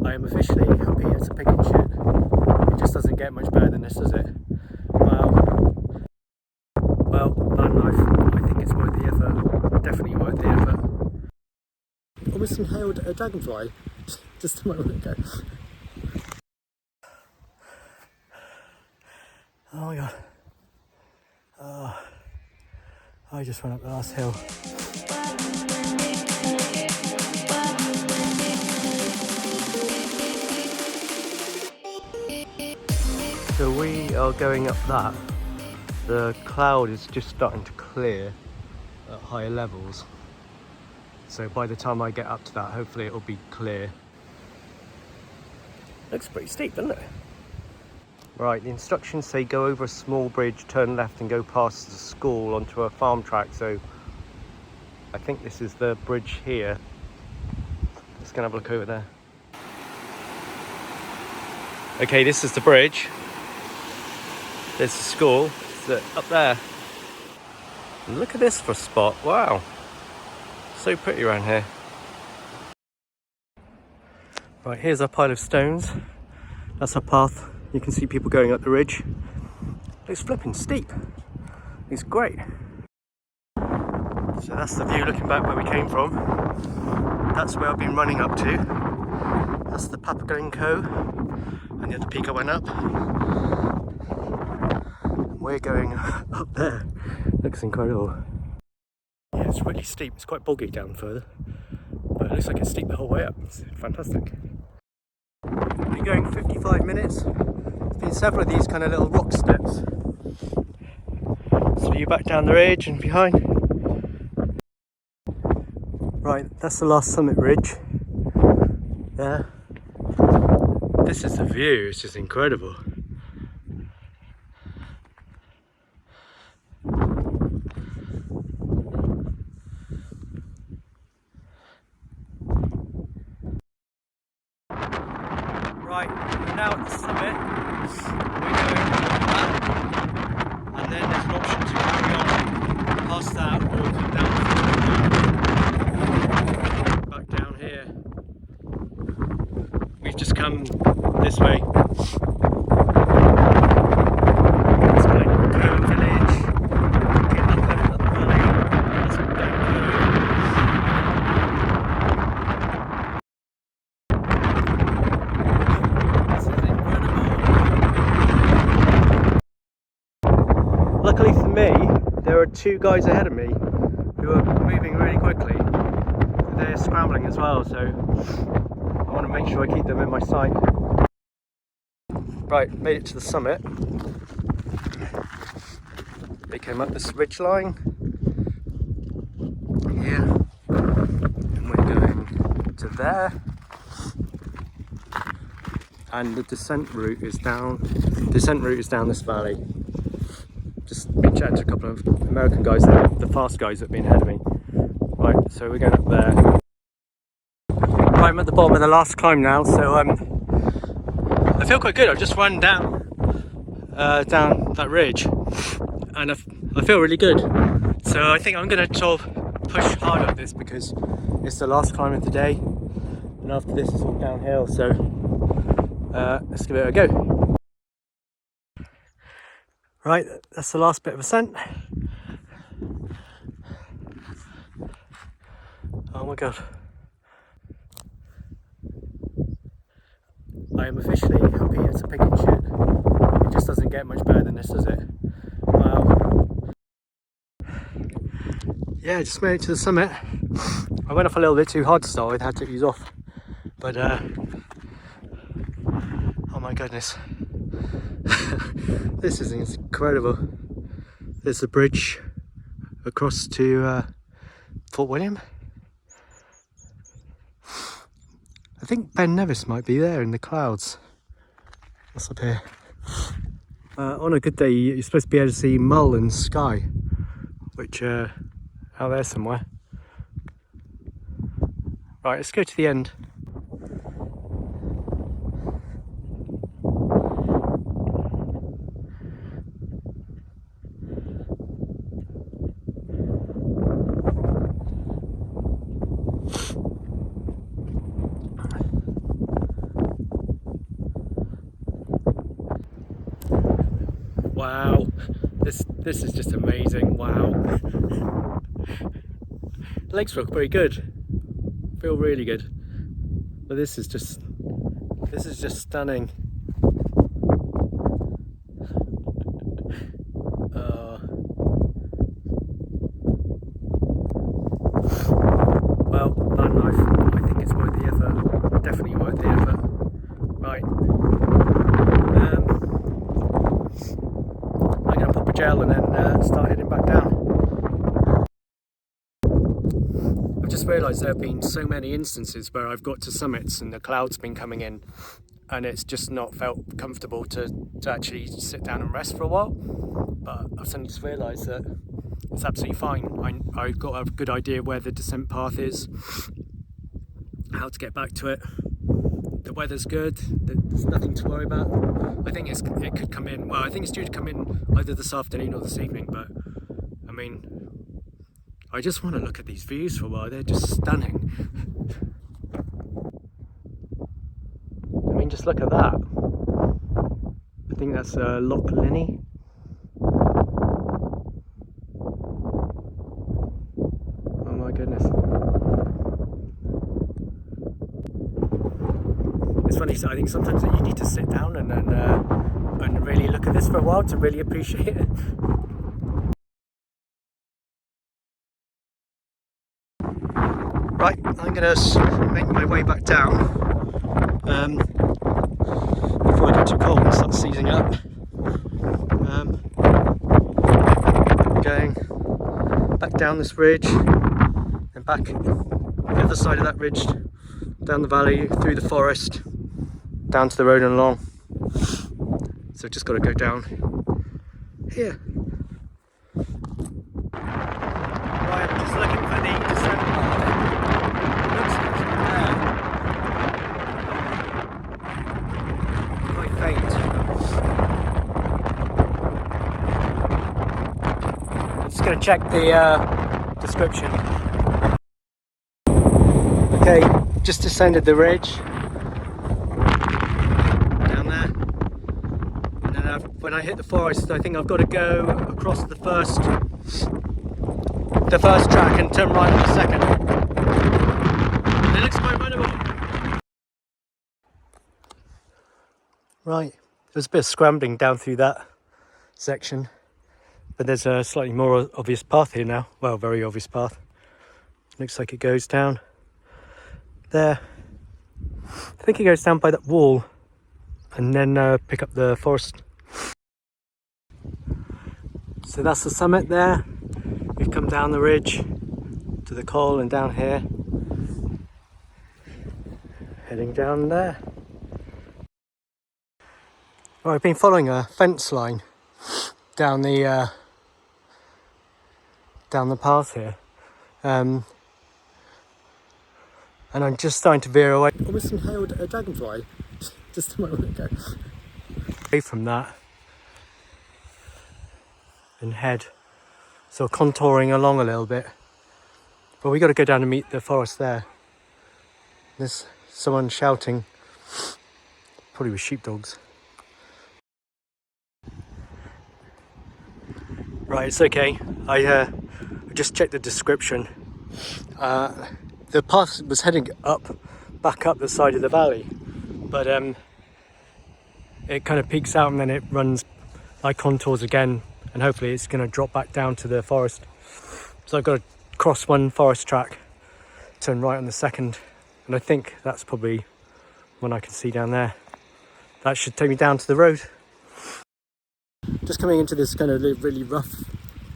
I am officially up here to pick and shit. It just doesn't get much better than this, does it? Well, van life, I think it's worth the effort. Definitely worth the effort. Almost inhaled a dragonfly just a moment ago. Oh my god. I just went up the last hill. So we are going up that. The cloud is just starting to clear at higher levels. So by the time I get up to that, hopefully it'll be clear. Looks pretty steep, doesn't it? Right, the instructions say go over a small bridge, turn left and go past the school onto a farm track. So I think this is the bridge here. Let's go and have a look over there. Okay, this is the bridge. There's the school. It's up there. And look at this for a spot. Wow. So pretty around here. Right, here's our pile of stones. That's our path. You can see people going up the ridge. Looks flipping steep. It's great. So that's the view looking back where we came from. That's where I've been running up to. That's the Papagoenco and the other peak I went up. We're going up there. Looks incredible. Yeah, it's really steep. It's quite boggy down further, but it looks like it's steep the whole way up. It's fantastic. We've been going 55 minutes. There's been several of these kind of little rock steps. So you back down the ridge and behind. Right, that's the last summit ridge. There. This is the view. It's just incredible. Right, we're now at the summit. We're going up that, and then there's an option to carry on past that or come down back down here. We've just come this way. It's like Cove Village. Get up there up the valley. That's down Luckily for me, there are two guys ahead of me who are moving really quickly. They're scrambling as well, so I want to make sure I keep them in my sight. Right, made it to the summit. They came up this ridge line here, and we're going to there. And the descent route is down. This valley. Just been chatting to a couple of American guys, the fast guys that have been ahead of me. Right, so we're going up there. Right, I'm at the bottom of the last climb now, so I feel quite good. I've just run down that ridge, and I feel really good. So I think I'm going to sort of push hard up this because it's the last climb of the day, and after this it's all downhill. So let's give it a go. Right, that's the last bit of ascent. Oh my god. I am officially up here to pick and shit. It just doesn't get much better than this, does it? Wow. Yeah, just made it to the summit. I went off a little bit too hard to start with, had to ease off. But oh my goodness. This is incredible. There's a bridge across to Fort William. I think Ben Nevis might be there in the clouds. What's up here? On a good day, you're supposed to be able to see Mull and Skye, which are out there somewhere. Right, let's go to the end. Wow, this is just amazing. Wow. Legs feel pretty good. Feel really good. But this is just stunning. Well, van life, I think it's worth the effort. Definitely worth the effort. Right. I'm gonna pop a gel and then start heading back down. I've just realised there have been so many instances where I've got to summits and the cloud's been coming in and it's just not felt comfortable to actually sit down and rest for a while. But I've suddenly just realised that it's absolutely fine. I've got a good idea where the descent path is, how to get back to it. The weather's good, there's nothing to worry about. I think it could come in, well, I think it's due to come in either this afternoon or this evening, but I mean, I just want to look at these views for a while. They're just stunning. I mean, just look at that. I think that's Loch Linney. Oh my goodness. It's funny, so I think sometimes that you need to sit down and really look at this for a while to really appreciate it. Right, I'm going to make my way back down before I get too cold and start seizing up. Going back down this ridge and back the other side of that ridge, down the valley, through the forest, down to the road and along. So just got to go down here. Right, I'm just looking for the descent path. Looks like it's quite faint. I'm just going to check the description. Okay, just descended the ridge down there, and then when I hit the forest, I think I've got to go across the first track and turn right on the second. It looks quite runnable. Right, there's a bit of scrambling down through that section, but there's a slightly more obvious path here now. Well, very obvious path. Looks like it goes down there. I think it goes down by that wall and then pick up the forest. So that's the summit there. We've come down the ridge to the col and down here, heading down there. Well, I've been following a fence line down the path here, and I'm just starting to veer away. Almost inhaled a dragonfly just a moment ago. Away from that and head, so contouring along a little bit. But we got to go down and meet the forest there. There's someone shouting, probably with sheepdogs. Right, it's okay. I just checked the description. The path was heading back up the side of the valley, but it kind of peaks out and then it runs like contours again, and hopefully it's going to drop back down to the forest. So I've got to cross one forest track, turn right on the second, and I think that's probably one I can see down there. That should take me down to the road. Just coming into this kind of really rough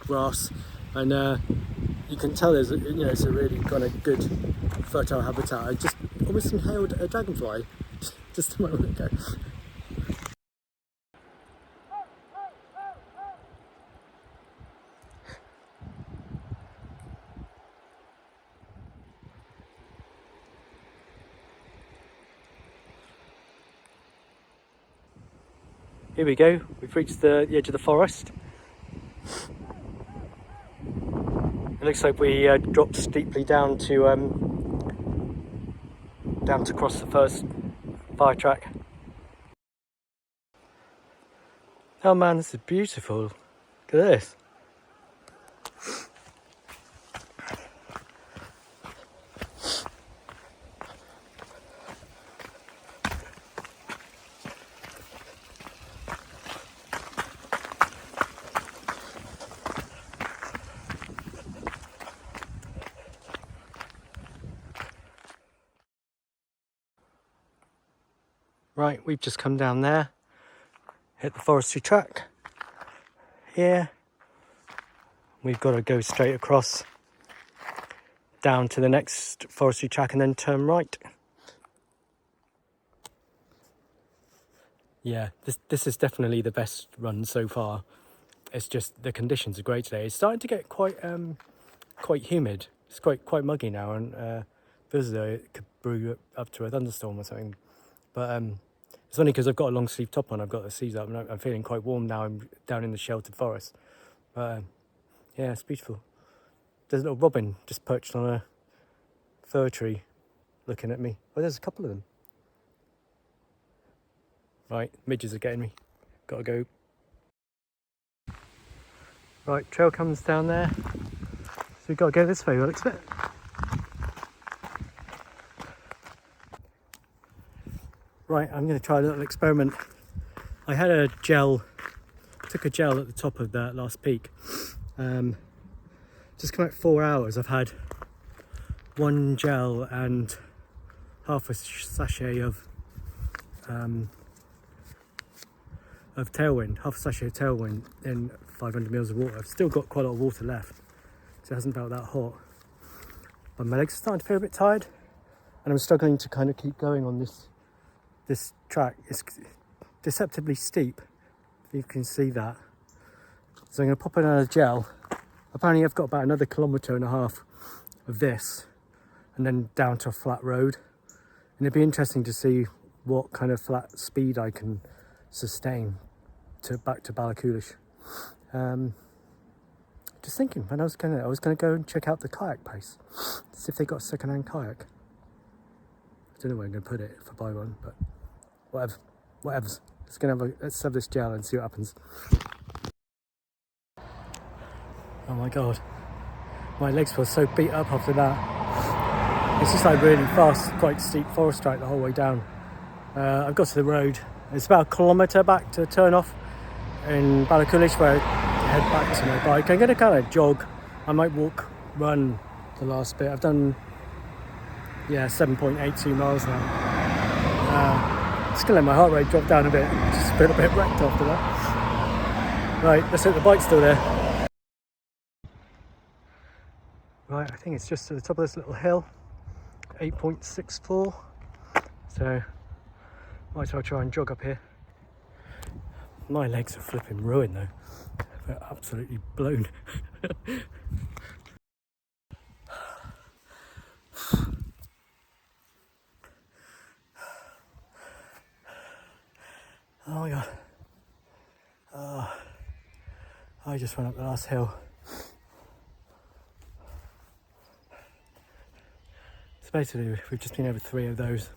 grass, and you can tell there's it's a really kind of good fertile habitat. I just almost inhaled a dragonfly just a moment ago. Here we go, we've reached the edge of the forest. It looks like we dropped steeply down to cross the first fire track. Oh man, this is beautiful. Look at this. Right, we've just come down there, hit the forestry track here. We've got to go straight across down to the next forestry track and then turn right. Yeah, this is definitely the best run so far. It's just the conditions are great today. It's starting to get quite humid. It's quite muggy now, and feels as though it could brew up to a thunderstorm or something. But it's only because I've got a long sleeve top on. I've got the sleeves up, and I'm feeling quite warm now. I'm down in the sheltered forest. But yeah, it's beautiful. There's a little robin just perched on a fir tree, looking at me. Oh, there's a couple of them. Right, midges are getting me. Gotta go. Right, trail comes down there. So we've got to go this way, looks a bit. Right, I'm going to try a little experiment. I had a gel, took a gel at the top of that last peak. Just come out 4 hours, I've had one gel and half a sachet of tailwind, half a sachet of tailwind in 500 mils of water. I've still got quite a lot of water left, so it hasn't felt that hot. But my legs are starting to feel a bit tired, and I'm struggling to kind of keep going on this track. It's deceptively steep, if you can see that. So I'm going to pop another gel. Apparently I've got about another 1.5 kilometres of this, and then down to a flat road. And it'd be interesting to see what kind of flat speed I can sustain back to Ballachulish. Just thinking, when I was gonna go and check out the kayak place, see if they got a second-hand kayak. I don't know where I'm gonna put it if I buy one, but whatever. Let's have this gel and see what happens. Oh my god, my legs feel so beat up after that. It's just like really fast, quite steep forest track the whole way down. I've got to the road. It's about 1 kilometre back to turn off in Ballachulish, where I head back to my bike. I'm going to kind of jog. I might run the last bit. I've done 7.82 miles now. Just going to let my heart rate drop down a bit. Just feel a bit wrecked after that. Right, let's hope the bike's still there. Right, I think it's just to the top of this little hill, 8.64. So might as well try and jog up here. My legs are flipping ruined though. They're absolutely blown. Oh my god. I just went up the last hill. So basically we've just been over 3 of those.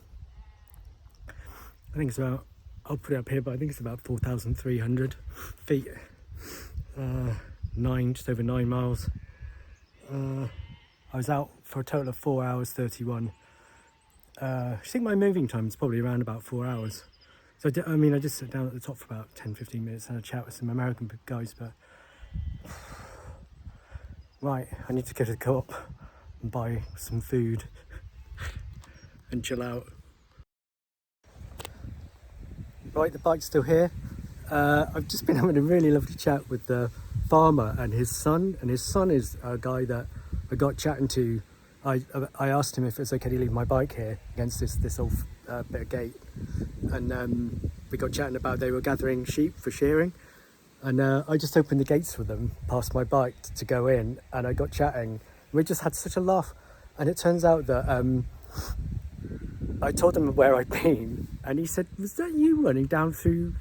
I think it's about, I'll put it up here, but I think it's about 4,300 feet. Just over 9 miles. I was out for a total of 4 hours 31. I think my moving time is probably around about 4 hours. So I just sat down at the top for about 10-15 minutes and had a chat with some American guys. But right, I need to go to the co-op and buy some food and chill out. Right, the bike's still here. I've just been having a really lovely chat with the farmer and his son. And his son is a guy that I got chatting to. I asked him if it's okay to leave my bike here against this old bit of gate. And we got chatting about they were gathering sheep for shearing. And I just opened the gates for them, past my bike to go in. And I got chatting. We just had such a laugh. And it turns out that I told him where I'd been, and he said, "Was that you running down through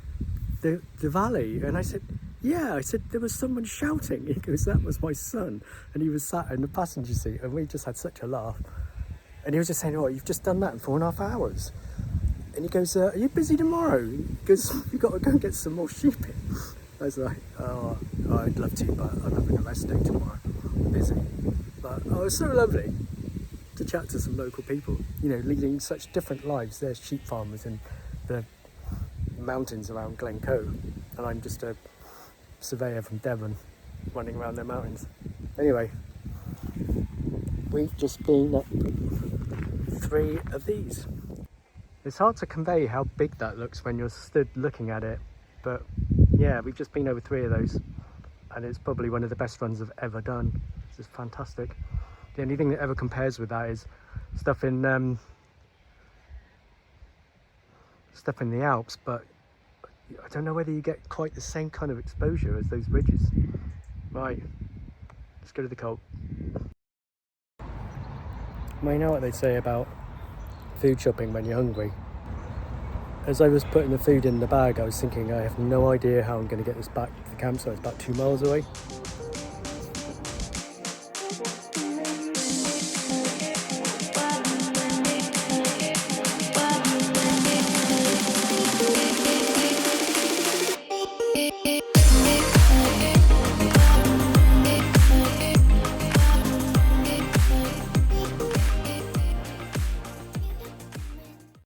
the valley?" And I said, "Yeah." I said, "There was someone shouting." He goes, "That was my son," and he was sat in the passenger seat, and we just had such a laugh. And he was just saying, "Oh, you've just done that in 4.5 hours." And he goes, are you busy tomorrow? He goes, you've got to go and get some more sheep in. I was like, oh, I'd love to, but I'm having a rest day tomorrow. I'm busy. But oh, it was so lovely to chat to some local people, you know, leading such different lives. They're sheep farmers in the mountains around Glencoe, and I'm just a surveyor from Devon running around their mountains. Anyway, we've just been at 3 of these. It's hard to convey how big that looks when you're stood looking at it, but yeah, we've just been over 3 of those, and it's probably one of the best runs I've ever done. It's just fantastic. The only thing that ever compares with that is stuff in the Alps, but I don't know whether you get quite the same kind of exposure as those ridges. Right, let's go to the colt. Well, you know what they say about food shopping when you're hungry. As I was putting the food in the bag, I was thinking, I have no idea how I'm going to get this back to the campsite. It's about 2 miles away.